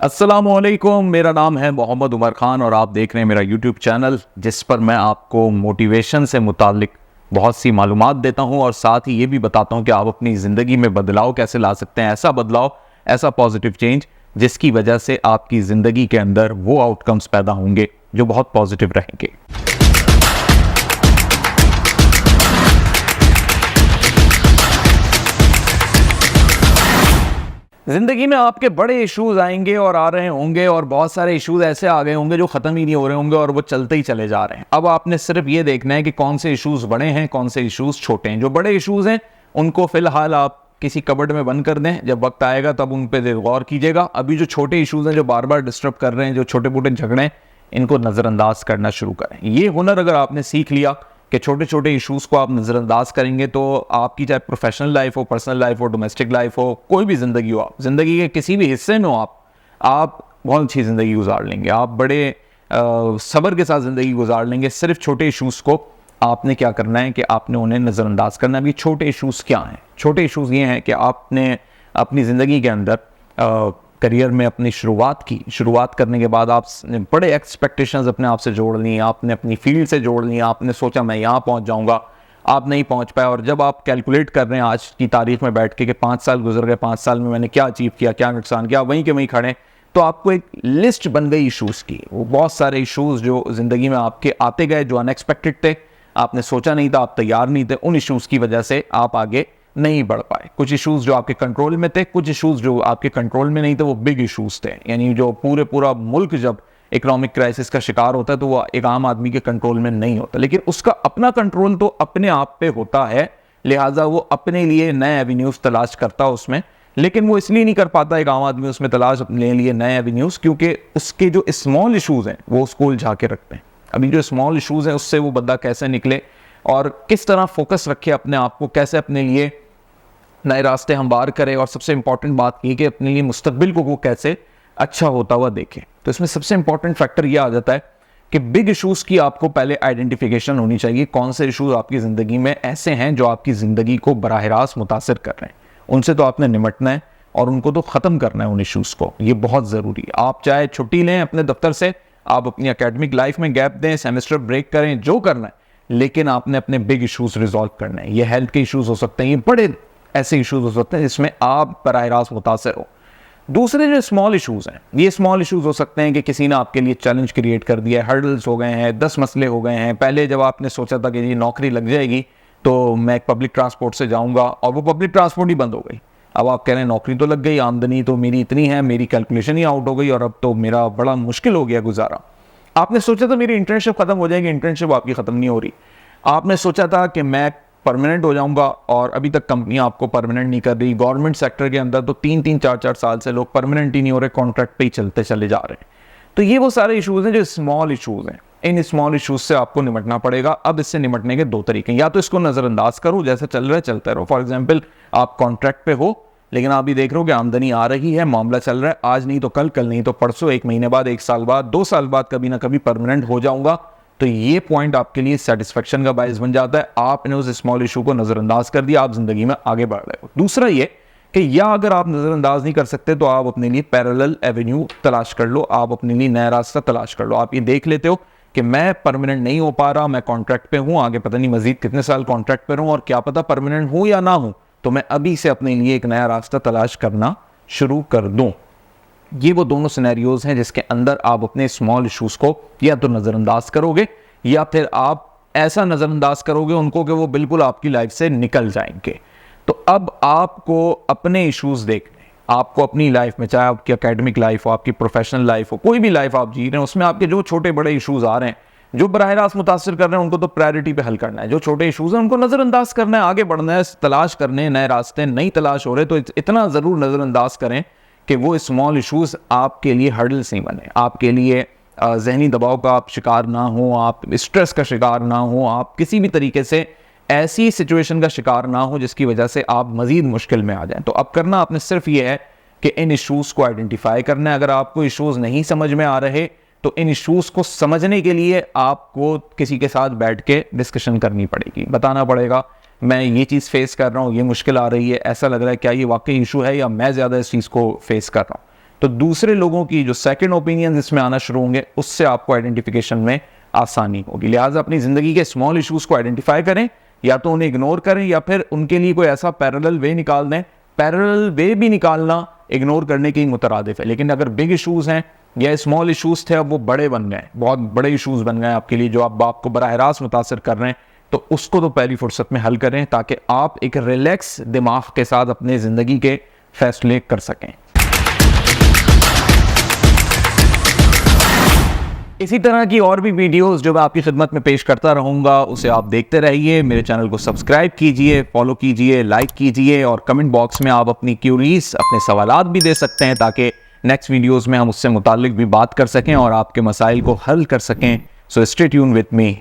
अस्सलामुअलैकुम, मेरा नाम है मोहम्मद उमर खान और आप देख रहे हैं मेरा यूट्यूब चैनल जिस पर मैं आपको मोटिवेशन से मुतालिक बहुत सी मालूमात देता हूं और साथ ही ये भी बताता हूं कि आप अपनी ज़िंदगी में बदलाव कैसे ला सकते हैं। ऐसा बदलाव, ऐसा पॉजिटिव चेंज जिसकी वजह से आपकी ज़िंदगी के अंदर वो आउटकम्स पैदा होंगे जो बहुत पॉजिटिव रहेंगे। जिंदगी में आपके बड़े इश्यूज आएंगे और आ रहे होंगे और बहुत सारे इश्यूज ऐसे आ गए होंगे जो खत्म ही नहीं हो रहे होंगे और वो चलते ही चले जा रहे हैं। अब आपने सिर्फ ये देखना है कि कौन से इश्यूज बड़े हैं, कौन से इश्यूज छोटे हैं। जो बड़े इश्यूज हैं उनको फिलहाल आप किसी कबर्ड में बंद कर दें, जब वक्त आएगा तब उन पर गौर कीजिएगा। अभी जो छोटे इश्यूज हैं जो बार बार डिस्टर्ब कर रहे हैं, जो छोटे मोटे झगड़े हैं, इनको नज़रअंदाज करना शुरू करें। ये हुनर अगर आपने सीख लिया कि छोटे छोटे इश्यूज को आप नज़रअंदाज करेंगे तो आपकी चाहे प्रोफेशनल लाइफ हो, पर्सनल लाइफ हो, डोमेस्टिक लाइफ हो, कोई भी ज़िंदगी हो, आप ज़िंदगी के किसी भी हिस्से में हो, आप बहुत अच्छी ज़िंदगी गुजार लेंगे। आप बड़े सब्र के साथ ज़िंदगी गुजार लेंगे। सिर्फ छोटे इश्यूज़ को आपने क्या करना है कि आपने उन्हें नज़रअंदाज करना है। अभी छोटे इश्यूज़ क्या हैं? छोटे इश्यूज़ ये हैं कि आपने अपनी ज़िंदगी के अंदर करियर में अपनी शुरुआत करने के बाद आप बड़े एक्सपेक्टेशंस अपने आप से जोड़ ली, आपने अपनी फील्ड से जोड़ ली, आपने सोचा मैं यहाँ पहुँच जाऊँगा, आप नहीं पहुँच पाए। और जब आप कैलकुलेट कर रहे हैं आज की तारीख में बैठ के कि 5 साल गुजर गए, 5 साल में मैंने क्या अचीव किया, क्या नुकसान किया, वहीं के वहीं खड़े, तो आपको एक लिस्ट बन गई इशूज़ की। वो बहुत सारे इशूज़ जो ज़िंदगी में आपके आते गए, जो अनएक्सपेक्टेड थे, आपने सोचा नहीं था, आप तैयार नहीं थे, उन इशूज़ की वजह से आप आगे नहीं बढ़ पाए। कुछ इश्यूज जो आपके कंट्रोल में थे, कुछ इश्यूज जो आपके कंट्रोल में नहीं थे, वो बिग इश्यूज थे। यानी जो पूरा मुल्क जब इकोनॉमिक क्राइसिस का शिकार होता है तो वो एक आम आदमी के कंट्रोल में नहीं होता, लेकिन उसका अपना कंट्रोल तो अपने आप पे होता है। लिहाजा वो अपने लिए नए एवेन्यूज तलाश करता है उसमें, लेकिन वो इसलिए नहीं कर पाता एक आम आदमी उसमें तलाश अपने लिए नए एवेन्यूज, क्योंकि उसके जो स्मॉल इशूज हैं वो उसको उलझा के रखते हैं। अभी जो स्मॉल इशूज हैं उससे वो बंदा कैसे निकले और किस तरह फोकस रखे अपने आप को, कैसे अपने लिए नए रास्ते हमवार करे, और सबसे इंपॉर्टेंट बात ये कि अपने लिए मुस्तकबिल को वो कैसे अच्छा होता हुआ देखे। तो इसमें सबसे इंपॉर्टेंट फैक्टर ये आ जाता है कि बिग इश्यूज की आपको पहले आइडेंटिफिकेशन होनी चाहिए। कौन से इश्यूज आपकी ज़िंदगी में ऐसे हैं जो आपकी ज़िंदगी को बराह रास्त मुतासर कर रहे हैं, उनसे तो आपने निमटना है और उनको तो ख़त्म करना है, उन इश्यूज़ को। ये बहुत ज़रूरी है। आप चाहे छुट्टी लें अपने दफ्तर से, आप अपनी एकेडमिक लाइफ में गैप दें, सेमेस्टर ब्रेक करें, जो करना है, लेकिन आपने अपने बिग इश्यूज़ रिजॉल्व करना है। ये हेल्थ के इश्यूज़ हो सकते हैं, ये बड़े ऐसे इश्यूज हो सकते हैं जिसमें आप बराह रास्त मुतासर हो। दूसरे जो स्मॉल इश्यूज हैं, ये स्मॉल इश्यूज हो सकते हैं कि किसी ने आपके लिए चैलेंज क्रिएट कर दिया है, हर्डल्स हो गए हैं, 10 मसले हो गए हैं। पहले जब आपने सोचा था कि ये नौकरी लग जाएगी तो मैं पब्लिक ट्रांसपोर्ट से जाऊंगा, और वो पब्लिक ट्रांसपोर्ट ही बंद हो गई। अब आप कह रहे हैं नौकरी तो लग गई, आमदनी तो मेरी इतनी है, मेरी कैलकुलेशन ही आउट हो गई और अब तो मेरा बड़ा मुश्किल हो गया गुजारा। आपने सोचा था मेरी इंटर्नशिप खत्म हो जाएगी, इंटर्नशिप आपकी खत्म नहीं हो रही। आपने सोचा था कि मैं परमानेंट हो जाऊंगा और अभी तक कंपनियां आपको परमानेंट नहीं कर रही। गवर्नमेंट सेक्टर के अंदर तो 3-3, 4-4 साल से लोग परमानेंट ही नहीं हो रहे, कॉन्ट्रैक्ट पे ही चलते चले जा रहे हैं। तो ये वो सारे इश्यूज हैं जो स्मॉल इश्यूज हैं। इन स्मॉल इश्यूज से आपको निपटना पड़ेगा। अब इससे निपटने के 2 तरीके, या तो इसको नज़रअंदाज करो, जैसे चल रहा है चलते रहो। फॉर एग्जाम्पल, आप कॉन्ट्रैक्ट पे हो लेकिन आप भी देख रहे हो कि आमदनी आ रही है, मामला चल रहा है, आज नहीं तो कल, कल नहीं तो परसों, 1 महीने बाद, 1 साल बाद, 2 साल बाद कभी ना कभी परमानेंट हो जाऊंगा। तो ये पॉइंट आपके लिए सेटिस्फेक्शन का बायस बन जाता है। आपने उस स्मॉल इशू को नज़रअंदाज कर दिया, आप जिंदगी में आगे बढ़ रहे हो। दूसरा ये कि या अगर आप नज़रअंदाज नहीं कर सकते तो आप अपने लिए पैरेलल एवेन्यू तलाश कर लो, आप अपने लिए नया रास्ता तलाश कर लो। आप ये देख लेते हो कि मैं परमानेंट नहीं हो पा रहा, मैं कॉन्ट्रैक्ट पे हूँ, आगे पता नहीं मजीद कितने साल कॉन्ट्रैक्ट पे रहूँ, और क्या पता परमानेंट हूँ या ना हूँ, तो मैं अभी से अपने लिए एक नया रास्ता तलाश करना शुरू कर दूँ। ये वो दोनों सिनेरियोज हैं जिसके अंदर आप अपने स्मॉल इश्यूज को या तो नज़रअंदाज करोगे या फिर आप ऐसा नज़रअंदाज करोगे उनको कि वो बिल्कुल आपकी लाइफ से निकल जाएंगे। तो अब आपको अपने इश्यूज देखने, आपको अपनी लाइफ में, चाहे आपकी एकेडमिक लाइफ हो, आपकी प्रोफेशनल लाइफ हो, कोई भी लाइफ आप जी रहे हैं, उसमें आपके जो छोटे बड़े इश्यूज आ रहे हैं जो बराह रास्त मुतासर कर रहे हैं, उनको तो प्रायोरिटी पे हल करना है। जो छोटे इश्यूज हैं उनको नज़रअंदाज करना है, आगे बढ़ना है, तलाश करने नए रास्ते। नहीं तलाश हो रहे तो इतना ज़रूर नज़रअंदाज करें कि वो स्मॉल इश्यूज आपके लिए हर्डल्स नहीं बने, आपके लिए जहनी दबाव का आप शिकार ना हो, आप स्ट्रेस का शिकार ना हो, आप किसी भी तरीके से ऐसी सिचुएशन का शिकार ना हो जिसकी वजह से आप मजीद मुश्किल में आ जाएं। तो अब करना आपने सिर्फ ये है कि इन इश्यूज़ को आइडेंटिफाई करना है। अगर आपको इश्यूज़ नहीं समझ में आ रहे तो इन इश्यूज़ को समझने के लिए आपको किसी के साथ बैठ के डिस्कशन करनी पड़ेगी, बताना पड़ेगा मैं ये चीज़ फेस कर रहा हूँ, ये मुश्किल आ रही है, ऐसा लग रहा है क्या ये वाकई इशू है या मैं ज़्यादा इस चीज़ को फेस कर रहा हूँ। तो दूसरे लोगों की जो सेकंड ओपिनियन इसमें आना शुरू होंगे, उससे आपको आइडेंटिफिकेशन में आसानी होगी। लिहाजा अपनी ज़िंदगी के स्मॉल इश्यूज़ को आइडेंटिफाई करें, या तो उन्हें इग्नोर करें या फिर उनके लिए कोई ऐसा पैरेलल वे निकाल दें। पैरेलल वे भी निकालना इग्नोर करने के मुतरादिफ है, लेकिन अगर बिग इश्यूज़ हैं या स्मॉल इश्यूज़ थे अब वो बड़े बन गए, बहुत बड़े इश्यूज़ बन गए आपके लिए, जो अब आपको बराह रास्त मुतासर कर रहे हैं, तो उसको तो पहली फुर्सत में हल करें ताकि आप एक रिलैक्स दिमाग के साथ अपने ज़िंदगी के फैसले कर सकें। इसी तरह की और भी वीडियोस जो मैं आपकी खिदमत में पेश करता रहूंगा, उसे आप देखते रहिए। मेरे चैनल को सब्सक्राइब कीजिए, फॉलो कीजिए, लाइक कीजिए, और कमेंट बॉक्स में आप अपनी क्यूरीज, अपने सवालात भी दे सकते हैं ताकि नेक्स्ट वीडियोस में हम उससे मुताल्लिक भी बात कर सकें और आपके मसाइल को हल कर सकें। So stay tune with me.